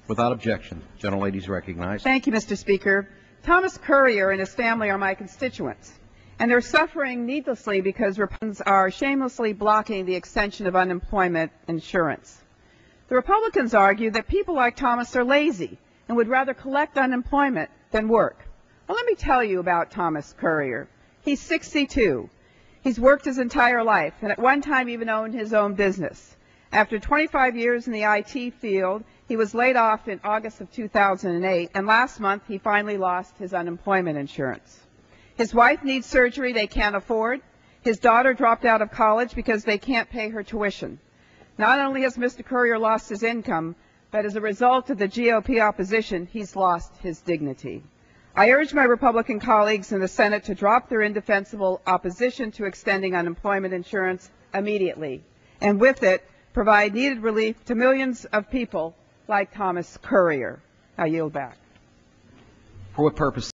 Without objection. Gentlelady is recognized. Thank you, Mr. Speaker. Thomas Currier and his family are my constituents, and they're suffering needlessly because Republicans are shamelessly blocking the extension of unemployment insurance. The Republicans argue that people like Thomas are lazy and would rather collect unemployment than work. Well, let me tell you about Thomas Currier. He's 62. He's worked his entire life and at one time even owned his own business. After 25 years in the IT field, he was laid off in August of 2008, and last month he finally lost his unemployment insurance. His wife needs surgery they can't afford. His daughter dropped out of college because they can't pay her tuition. Not only has Mr. Currier lost his income, but as a result of the GOP opposition, he's lost his dignity. I urge my Republican colleagues in the Senate to drop their indefensible opposition to extending unemployment insurance immediately, and with it, provide needed relief to millions of people like Thomas Currier. I yield back. For what purpose?